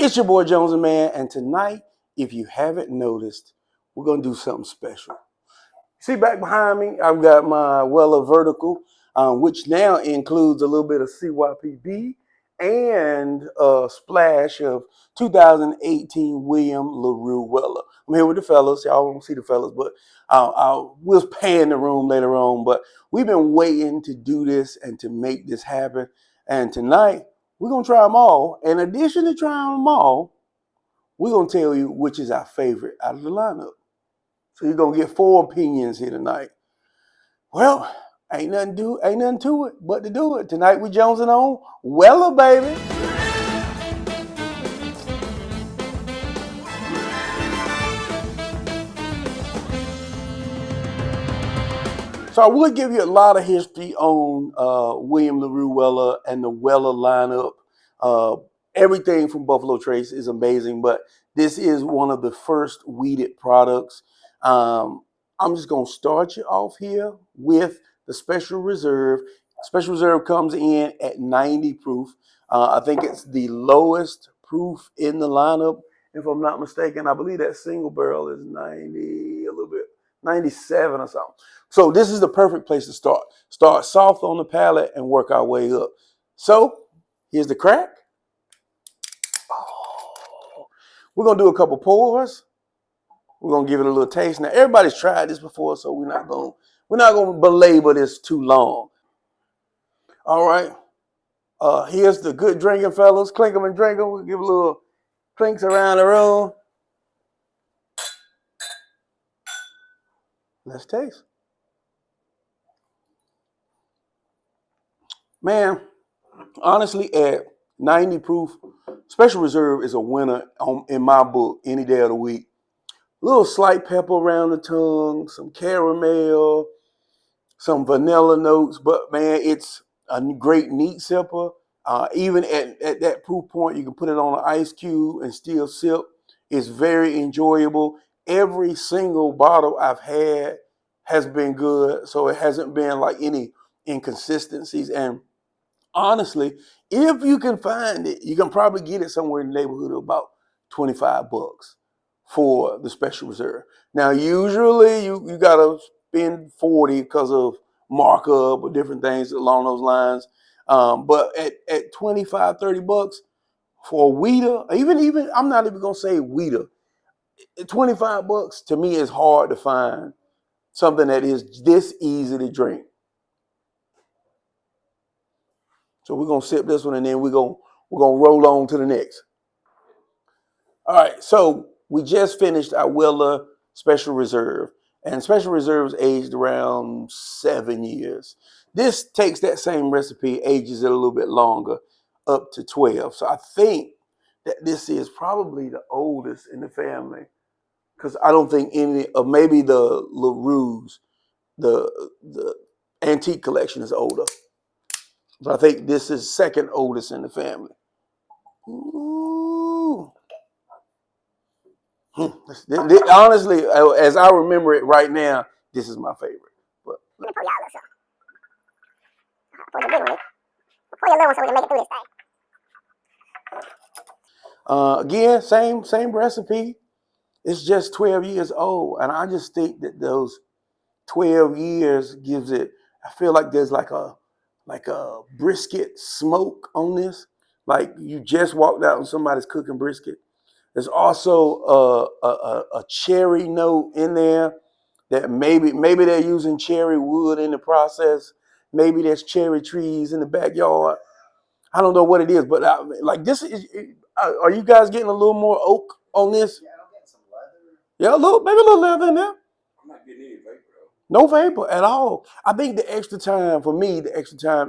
It's your boy Jones N Mann, and tonight, if you haven't noticed, we're gonna do something special. See back behind me, I've got my Weller Vertical, which now includes a little bit of CYPB and a splash of 2018 William LaRue Weller. I'm here with the fellas. Y'all won't see the fellas, but we'll pan the room later on. But we've been waiting to do this and to make this happen. And tonight, we're going to try them all. In addition to trying them all, we're going to tell you which is our favorite out of the lineup. So you're going to get 4 opinions here tonight. Well, ain't nothing to it but to do it. Tonight we Jonesing on Weller, baby. So I would give you a lot of history on William LaRue Weller and the Weller lineup. Everything from Buffalo Trace is amazing, but this is one of the first weeded products. I'm just going to start you off here with the Special Reserve. Special Reserve comes in at 90 proof. I think it's the lowest proof in the lineup. If I'm not mistaken, I believe that single barrel is 90, a little bit, 97 or something. So this is the perfect place to start. Start soft on the palate and work our way up. So here's the crack. Oh, we're going to do a couple pours. We're going to give it a little taste. Now, everybody's tried this before, so we're not going to belabor this too long. All right. Here's the good drinking, fellas. Clink them and drink them. We'll give a little clinks around the room. Let's taste. Man, honestly, at 90 proof, Special Reserve is a winner in my book any day of the week. A little slight pepper around the tongue, some caramel, some vanilla notes, but man, it's a great neat sipper. Even at that proof point, you can put it on an ice cube and still sip. It's very enjoyable. Every single bottle I've had has been good, so it hasn't been like any inconsistencies. And honestly, if you can find it, you can probably get it somewhere in the neighborhood of about $25 for the Special Reserve. Now, usually you got to spend 40 because of markup or different things along those lines. But at 25, $30 for a weeder, even I'm not even going to say weeder. At $25 to me is hard to find something that is this easy to drink. So we're going to sip this one and then we're going to roll on to the next. All right, so we just finished our Weller Special Reserve. And Special Reserve's aged around 7 years. This takes that same recipe, ages it a little bit longer, up to 12. So I think that this is probably the oldest in the family. Because I don't think any, or maybe the LaRue's, the antique collection is older. But I think this is second oldest in the family. Ooh. Honestly, as I remember it right now, this is my favorite. But let me pour y'all a little something. Pour the big one. Pour your little one so we can make it through this thing. Again, same recipe. It's just 12 years old, and I just think that those 12 years gives it. I feel like there's like a brisket smoke on this. Like you just walked out and somebody's cooking brisket. There's also a cherry note in there that maybe they're using cherry wood in the process. Maybe there's cherry trees in the backyard. I don't know what it is, but like this is. Are you guys getting a little more oak on this? Yeah, I'm getting some leather. Yeah, maybe a little leather in there. I'm not getting any vapor though. No vapor at all. I think the extra time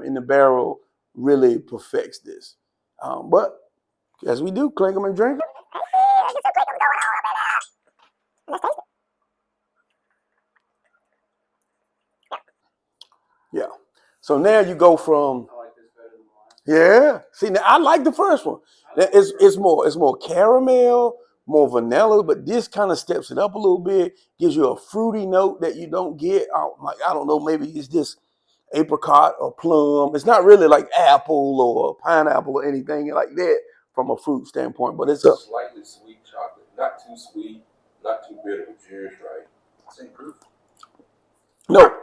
in the barrel really perfects this. But as we do, clink them and drink them. Let's taste it. Yeah. So now you go from. I like this better than the last. Yeah. See, now I like the first one. It's more caramel, more vanilla, but this kind of steps it up a little bit, gives you a fruity note that you don't get. Like I don't know, maybe it's just apricot or plum. It's not really like apple or pineapple or anything like that. from a fruit standpoint. But it's a slightly sweet chocolate, not too sweet, not too bitter, but just right. Same proof. No.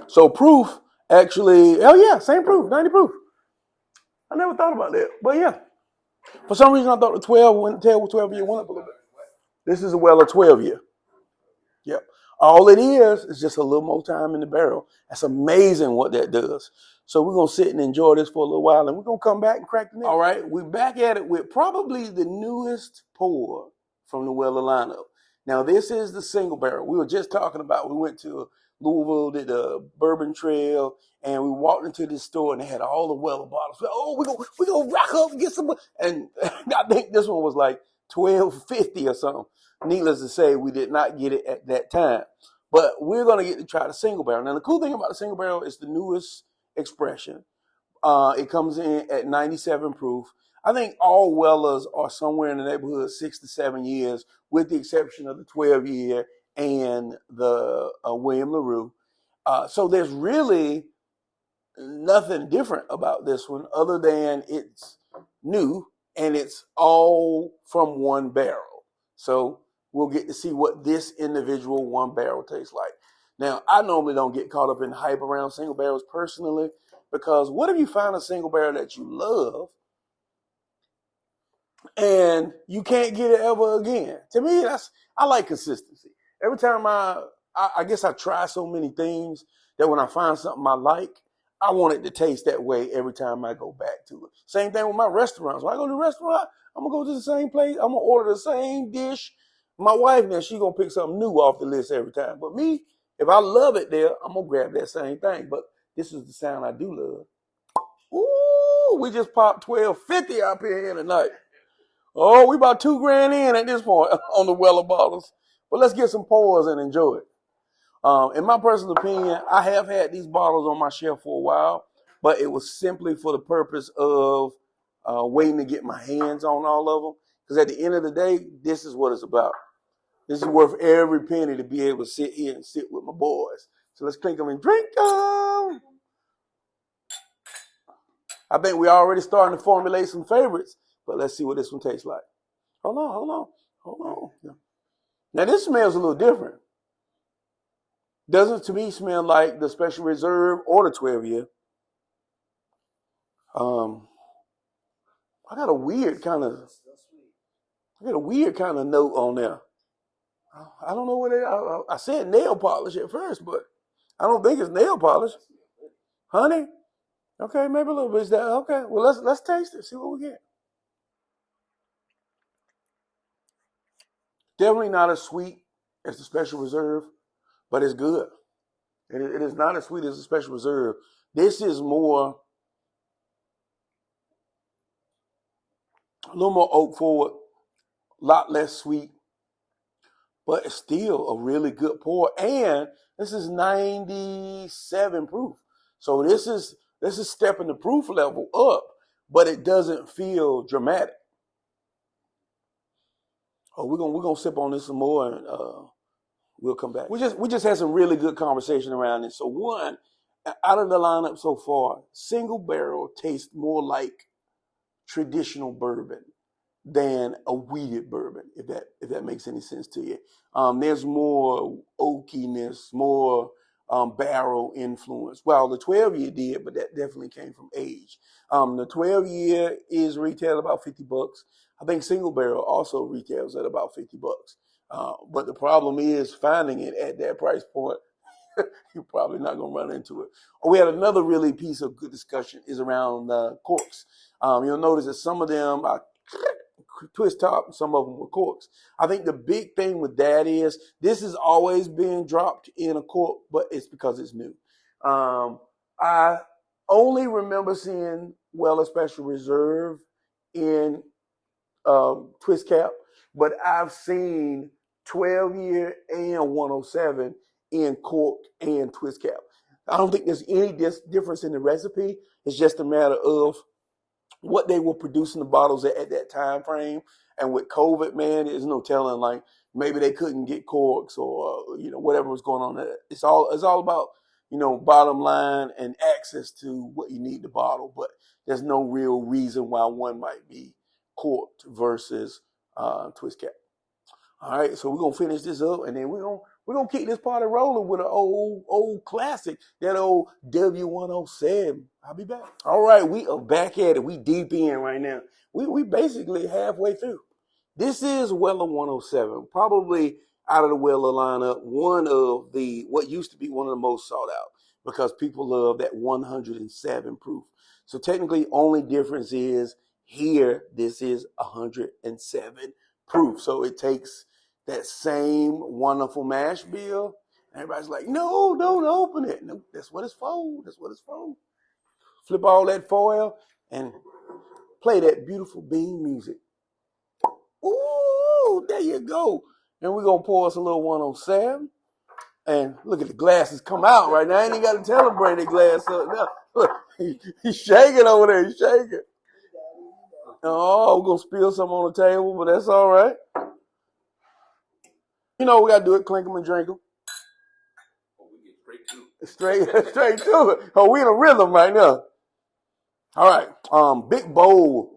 So proof actually, oh yeah, same proof, 90 proof. I never thought about that, but yeah. For some reason, I thought the 12 year went up a little bit. This is a Weller 12 year. Yep. All it is just a little more time in the barrel. That's amazing what that does. So we're going to sit and enjoy this for a little while, and we're going to come back and crack the neck. All right, we're back at it with probably the newest pour from the Weller lineup. Now, this is the single barrel. We were just talking about, we went to Louisville, did the Bourbon Trail, and we walked into this store, and they had all the Weller bottles. Oh, we're gonna rock up and get some. And I think this one was like $12.50 or something. Needless to say, we did not get it at that time. But we're going to get to try the single barrel. Now, the cool thing about the single barrel is the newest expression. It comes in at 97 proof. I think all Wellers are somewhere in the neighborhood of 6 to 7 years, with the exception of the 12 year and the William LaRue. So there's really nothing different about this one other than it's new and it's all from one barrel. So we'll get to see what this individual one barrel tastes like. Now, I normally don't get caught up in the hype around single barrels personally, because what if you find a single barrel that you love and you can't get it ever again? To me, I like consistency. Every time I guess I try so many things that when I find something I like, I want it to taste that way every time I go back to it. Same thing with my restaurants. When I go to a restaurant, I'm going to go to the same place. I'm going to order the same dish. My wife, now, she's going to pick something new off the list every time. But me, if I love it there, I'm going to grab that same thing. But this is the sound I do love. Ooh, we just popped $12.50 up here tonight. Oh, we about $2,000 in at this point on the Weller bottles. But let's get some pours and enjoy it. In my personal opinion, I have had these bottles on my shelf for a while, but it was simply for the purpose of waiting to get my hands on all of them. Because at the end of the day, this is what it's about. This is worth every penny to be able to sit here and sit with my boys. So let's clink them and drink them. I think we're already starting to formulate some favorites, but let's see what this one tastes like. Hold on. Now this smells a little different. Doesn't to me smell like the Special Reserve or the 12 year. I got a weird kind of note on there. I don't know what it is. I said nail polish at first, but I don't think it's nail polish. Honey? Okay, maybe a little bit. Is that okay? Well, let's taste it. See what we get. Definitely not as sweet as the Special Reserve, but it's good. It is not as sweet as the Special Reserve. This is more, a little more oak forward, a lot less sweet, but it's still a really good pour. And this is 97 proof. So this is stepping the proof level up, but it doesn't feel dramatic. Oh, we're gonna sip on this some more, and we'll come back. We just had some really good conversation around this. So one, out of the lineup so far, single barrel tastes more like traditional bourbon than a wheated bourbon, if that makes any sense to you. There's more oakiness, more barrel influence. Well, the 12 year did, but that definitely came from age. The 12 year is retail about $50. I think single barrel also retails at about $50. But the problem is finding it at that price point. You're probably not going to run into it. We had another really piece of good discussion is around corks. You'll notice that some of them are twist top, some of them were corks. I think the big thing with that is this is always being dropped in a cork, but it's because it's new. I only remember seeing Weller Special Reserve in twist cap, but I've seen 12 year and 107 in cork and twist cap. I don't think there's any difference in the recipe. It's just a matter of what they were producing the bottles at that time frame. And with COVID, man, there's no telling, like maybe they couldn't get corks or whatever was going on there. It's all about bottom line and access to what you need to bottle, but there's no real reason why one might be quart versus twist cap. All right, so we're gonna finish this up, and then we're gonna keep this party rolling with an old classic, that old W107. I'll be back. All right, we are back at it. We deep in right now. We basically halfway through. This is Weller 107, probably out of the Weller lineup, one of the what used to be one of the most sought out because people love that 107 proof. So technically, only difference is here. This is 107 proof. So it takes that same wonderful mash bill. Everybody's like, no, don't open it. No, that's what it's for. That's what it's for. Flip all that foil and play that beautiful bean music. Ooh, there you go. And we're going to pour us a little 107. And look at the glasses come out right now. I ain't even got to tell him bring the glass up now. Look, he's shaking over there. He's shaking. Oh, we're going to spill some on the table, but that's all right. You know we got to do it. Clink them and drink them. We get straight to it. Straight to it. Oh, we in a rhythm right now. All right. Big bowl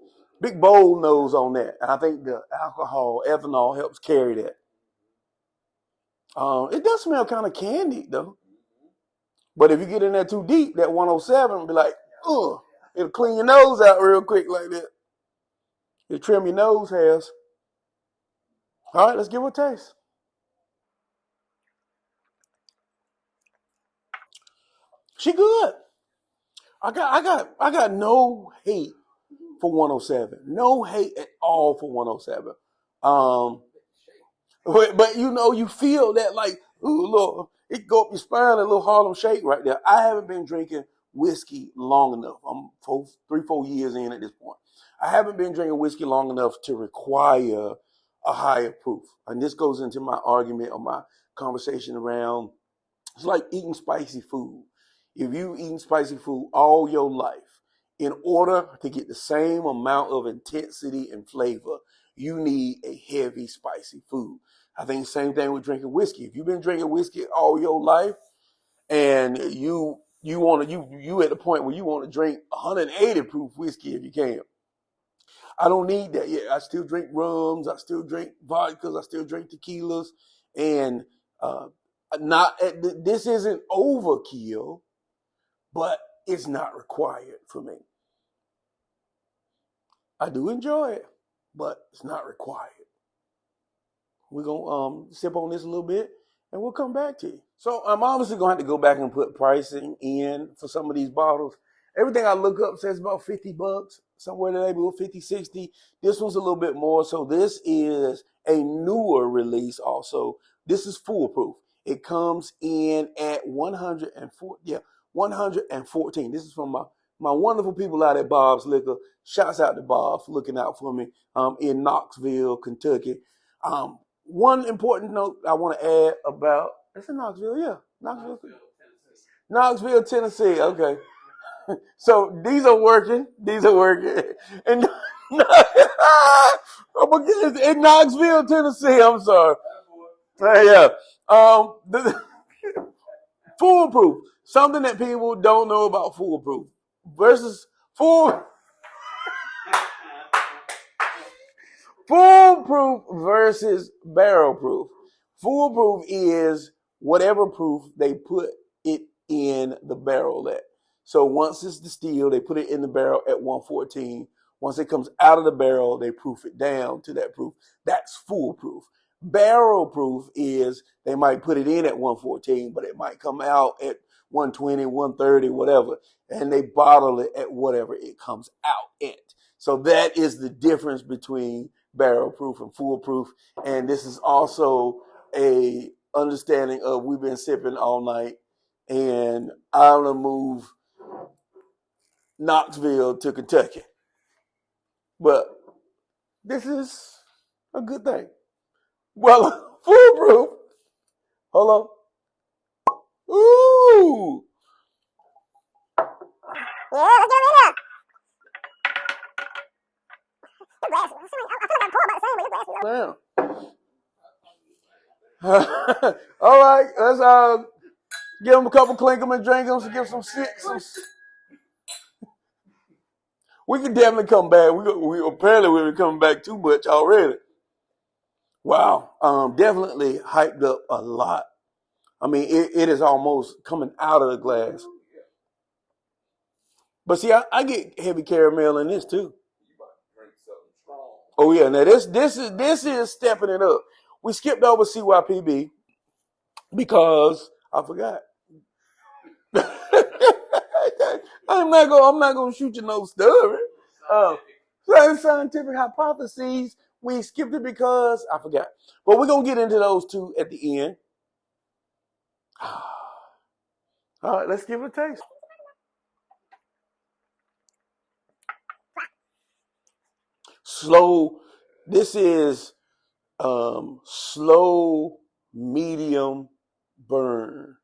nose on that. I think the alcohol, ethanol helps carry that. It does smell kind of candied though. But if you get in there too deep, that 107 will be like, ugh. It'll clean your nose out real quick like that. It'll trim your nose hairs. All right, let's give it a taste. She good. I got no hate for 107. No hate at all for 107. But you know, you feel that like, ooh, look, it go up your spine, a little Harlem Shake right there. I haven't been drinking whiskey long enough. I'm 3-4 years in at this point. I haven't been drinking whiskey long enough to require a higher proof. And this goes into my argument or my conversation around, it's like eating spicy food. If you've eaten spicy food all your life, in order to get the same amount of intensity and flavor, you need a heavy, spicy food. I think the same thing with drinking whiskey. If you've been drinking whiskey all your life and you at the point where you want to drink 180 proof whiskey if you can. I don't need that yet. I still drink rums, I still drink vodkas, I still drink tequilas, and this isn't overkill, but it's not required for me. I do enjoy it, but it's not required. We're going to sip on this a little bit, and we'll come back to you. So I'm obviously going to have to go back and put pricing in for some of these bottles. Everything I look up says about $50, somewhere in the neighborhood, 50, 60. This one's a little bit more. So this is a newer release also. This is foolproof. It comes in at 114. This is from my wonderful people out at Bob's Liquor. Shouts out to Bob for looking out for me in Knoxville, Kentucky. One important note I want to add about, it's in Knoxville, yeah. Knoxville, Tennessee, okay. So these are working. And in Knoxville, Tennessee, I'm sorry. Yeah. Foolproof. Something that people don't know about foolproof versus foolproof versus barrel proof. Foolproof is whatever proof they put it in the barrel at. So once it's distilled, they put it in the barrel at 114. Once it comes out of the barrel, they proof it down to that proof. That's foolproof. Barrel proof is they might put it in at 114, but it might come out at 120, 130, whatever, and they bottle it at whatever it comes out at. So that is the difference between barrel proof and foolproof. And this is also a understanding of we've been sipping all night, and I'm gonna move Knoxville to Kentucky. But this is a good thing. Well, foolproof. Hold on. Ooh. Yeah, let's get it up. The glass. I feel like I'm pouring about the same, but the glass is Damn. All right, let's give them a couple clink them and drink them. So give some six. We can definitely come back. We apparently we're coming back too much already. Wow. Definitely hyped up a lot. I mean, it is almost coming out of the glass. But see, I get heavy caramel in this too. Oh yeah, now this is stepping it up. We skipped over CYPB because I forgot. I'm not gonna shoot you no story. Scientific hypotheses. We skipped it because I forgot. But we're gonna get into those two at the end. All right, let's give it a taste. Slow. This is slow, medium burn.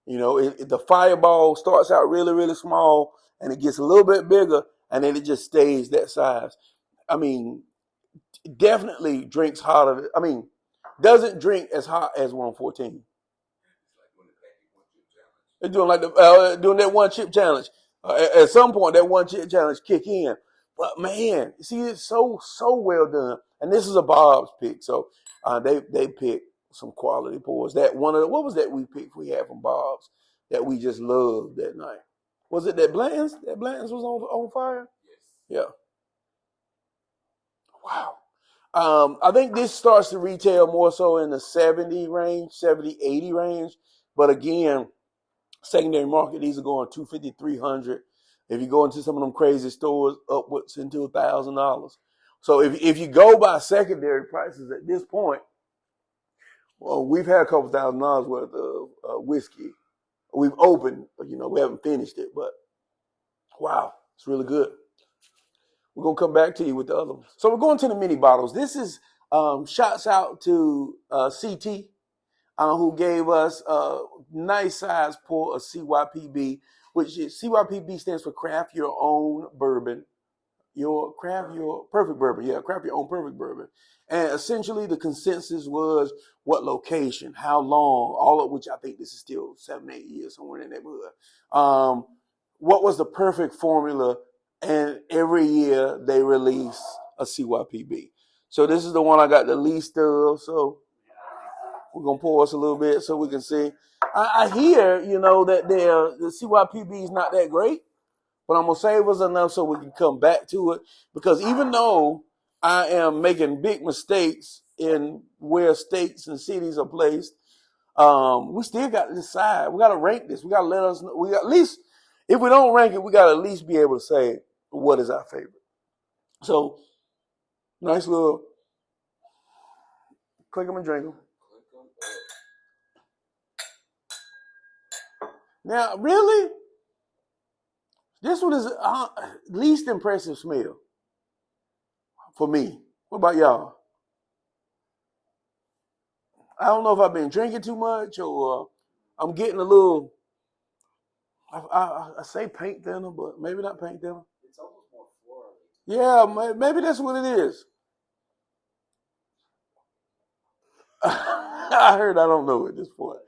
You know, the fireball starts out really, really small, and it gets a little bit bigger, and then it just stays that size. I mean, definitely drinks hotter. I mean, doesn't drink as hot as 114. They're doing like doing that one chip challenge. At some point, that one chip challenge kick in. But man, see, it's so well done. And this is a Bob's pick, so they picked some quality pours. That one of what was that we had from Bob's that we just loved that night? Was it that Blanton's? That Blanton's was on fire. Yes. Yeah. Wow. I think this starts to retail more so in the 70 range, 70, 80 range. But again, secondary market, these are going 250, 300. If you go into some of them crazy stores, upwards into $1,000. So if you go by secondary prices at this point, well, we've had a couple $1,000s worth of whiskey. We've opened, we haven't finished it, but wow, it's really good. We're going to come back to you with the other ones. So we're going to the mini bottles. This is shouts out to CT, who gave us a nice size pour of CYPB, which is CYPB stands for Craft Your Own Bourbon. Craft your perfect bourbon. Yeah, craft your own perfect bourbon. And essentially the consensus was what location, how long, all of which I think this is still 7-8 years, somewhere in that neighborhood. What was the perfect formula? And every year they release a CYPB. So this is the one I got the least of. So we're going to pour us a little bit so we can see. I hear, that the CYPB is not that great, but I'm going to save us enough so we can come back to it. Because even though I am making big mistakes in where states and cities are placed, we still got to decide. We got to rank this. We got to let us know. We got, at least, if we don't rank it, we got to at least be able to say what is our favorite. So, nice little click them and drink them. Now, really, this one is least impressive smell for me. What about y'all? I don't know if I've been drinking too much or I'm getting a little, I say paint thinner, but maybe not paint thinner. It's almost more florally. Yeah, maybe that's what it is. I heard I don't know at this point.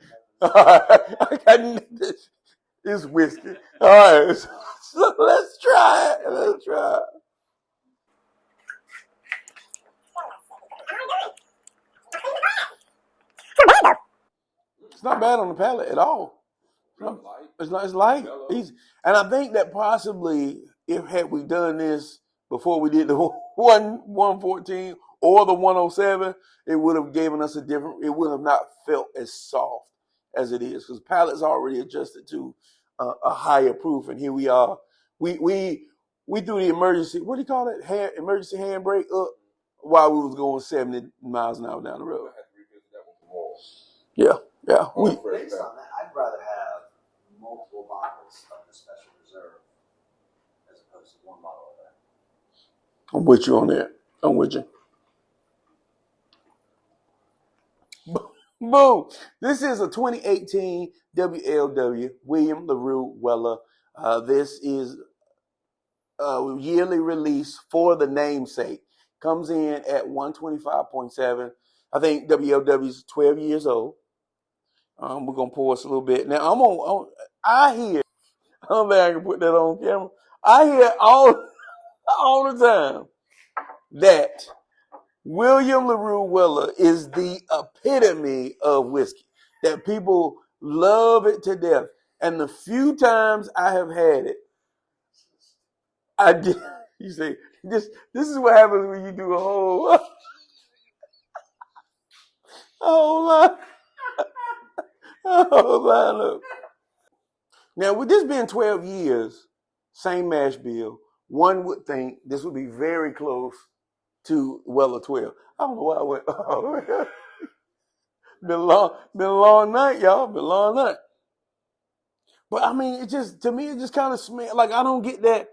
It's whiskey. All right, so let's try it. Let's try it. It's not bad on the palate at all. It's light. And I think that possibly had we done this before we did the 114 or the 107, it would have given us it would have not felt as soft as it is because palate's already adjusted to a higher proof, and here we are. We threw the emergency, what do you call it? Emergency handbrake up while we was going 70 miles an hour down the road. Yeah. Based on that, I'd rather have multiple bottles of the special reserve as opposed to one bottle of that. I'm with you on that. I'm with you. Boom. This is a 2018 WLW, William LaRue Weller. This is a yearly release for the namesake. Comes in at 125.7. I think WLW is 12 years old. We're going to pour us a little bit. Now, I hear, I don't think I can put that on camera. I hear all the time that William LaRue Weller is the epitome of whiskey. That people love it to death. And the few times I have had it, I did. You see, this is what happens when you do a whole line, a whole lineup. Now, with this being 12 years, same mash bill, one would think this would be very close to Weller 12. I don't know why I went. Oh, been a long night, y'all. Been a long night. But I mean, to me, it just kind of smells like I don't get that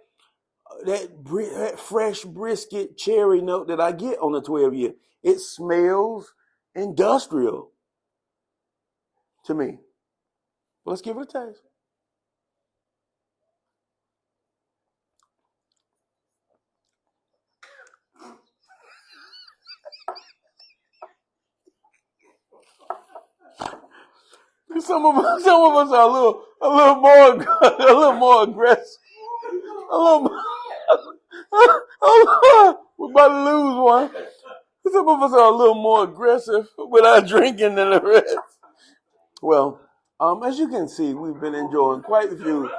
fresh brisket cherry note that I get on the 12 year. It smells industrial to me. Well, let's give it a taste. Some of us are a little more aggressive. A little more. We're about to lose one. Some of us are a little more aggressive with our drinking than the rest. Well, as you can see, we've been enjoying quite a few.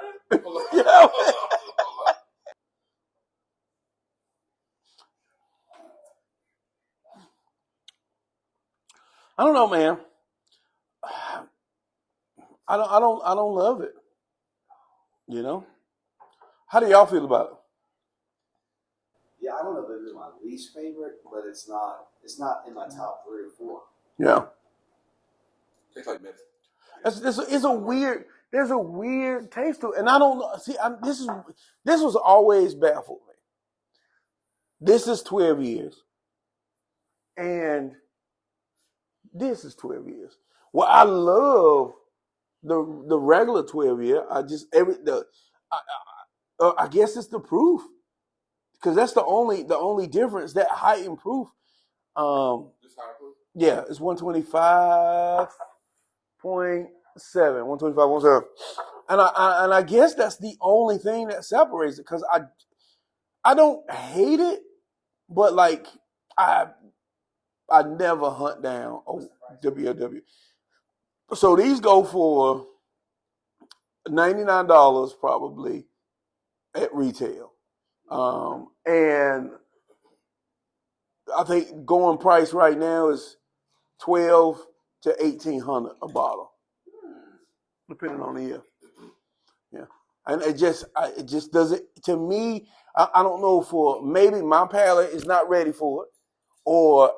I don't know, man. I don't love it. You know? How do y'all feel about it? Yeah, I don't know if it's my least favorite, but it's not in my top 3 or 4. Yeah. Tastes like medicine. It's a weird. There's a weird taste to it, and I don't know. See, this was always baffled me. This is 12 years, and this is 12 years. Well, I love the regular 12 year. I guess it's the proof, because that's the only difference. That heightened proof. This high proof? Yeah, it's 125.7, 125.7, and I guess that's the only thing that separates it, because I don't hate it, but like I never hunt down WLW. So these go for $99 probably at retail, and I think going price right now is $1,200 to $1,800 a bottle, depending on the year. Yeah, and it just doesn't, to me. I don't know, for maybe my palate is not ready for it, or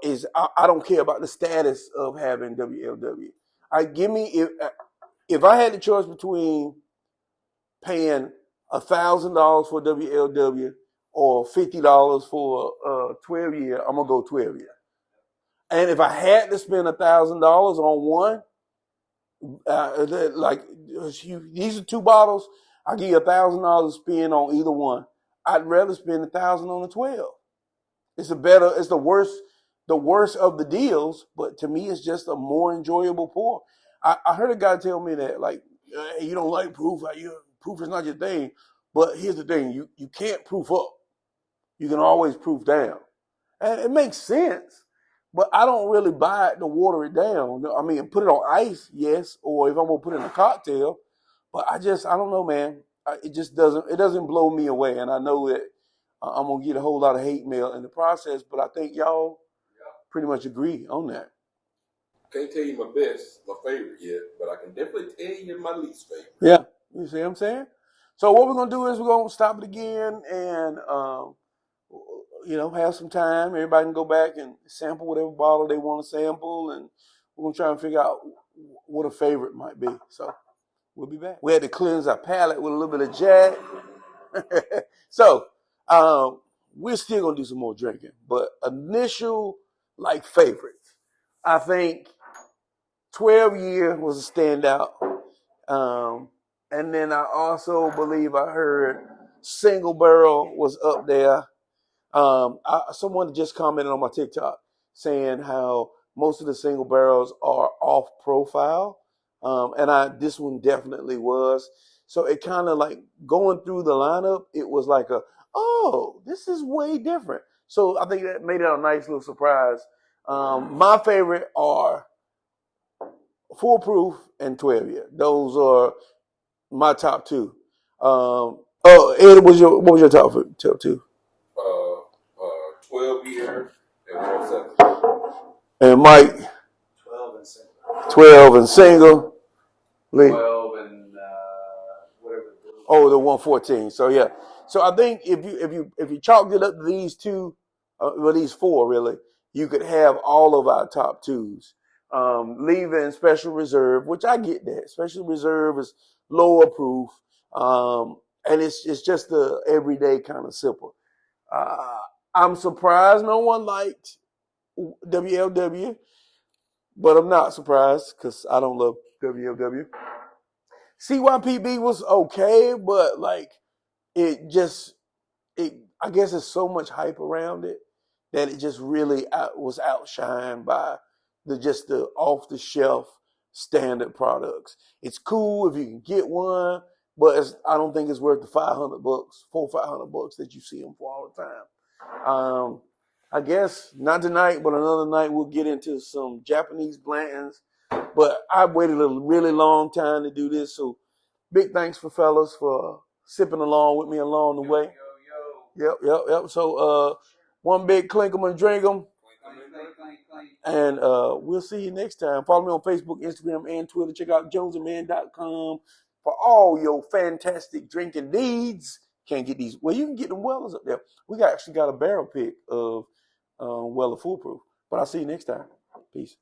I don't care about the status of having WLW. If I had the choice between paying $1,000 for WLW or $50 for 12 year, I'm gonna go 12 year. And if I had to spend $1,000 on one, like these are 2 bottles, I give you $1,000 to spend on either one. I'd rather spend $1,000 on the 12. It's the worst of the deals, but to me, it's just a more enjoyable pour. I heard a guy tell me that, like, hey, you don't like proof. Proof is not your thing. But here's the thing: you can't proof up. You can always proof down, and it makes sense. But I don't really buy it to water it down. I mean, put it on ice, yes, or if I'm gonna put it in a cocktail. But I don't know, man. It doesn't blow me away, and I know that I'm gonna get a whole lot of hate mail in the process. But I think y'all pretty much agree on that. Can't tell you my favorite yet, but I can definitely tell you my least favorite. Yeah, you see what I'm saying? So what we're gonna do is we're gonna stop it again, and have some time. Everybody can go back and sample whatever bottle they want to sample, and we're gonna try and figure out what a favorite might be. So we'll be back. We had to cleanse our palate with a little bit of Jack. So we're still gonna do some more drinking, but initial favorites. I think 12 year was a standout. And then I also believe I heard single barrel was up there. Someone just commented on my TikTok saying how most of the single barrels are off profile. And this one definitely was. So it kind of like going through the lineup, it was like oh, this is way different. So I think that made it a nice little surprise. My favorite are Foolproof and 12 Year. Those are my top two. Ed, what was your top two? 12 year and 107. And Mike, 12 and single. 12 and single. Lee, 12 and whatever. the 114. So yeah. So I think if you chalked it up to these two, these four really, you could have all of our top twos. Leaving Special Reserve, which I get that. Special Reserve is lower proof, and it's just the everyday kind of simple. I'm surprised no one liked WLW, but I'm not surprised because I don't love WLW. CYPB was okay, but like it just I guess there's so much hype around it that it just really was outshined by the off the shelf standard products. It's cool if you can get one, but I don't think it's worth the $500, $500 that you see them for all the time. I guess not tonight, but another night we'll get into some Japanese Blantons. But I waited a really long time to do this, so big thanks for fellas for sipping along with me along the way. Yep. So one big clink 'em and drink 'em. And we'll see you next time. Follow me on Facebook, Instagram, and Twitter. Check out JonesNmann.com for all your fantastic drinking needs. Can't get these. Well, you can get them Wellers up there. We actually got a barrel pick of Weller Foolproof. But I'll see you next time. Peace.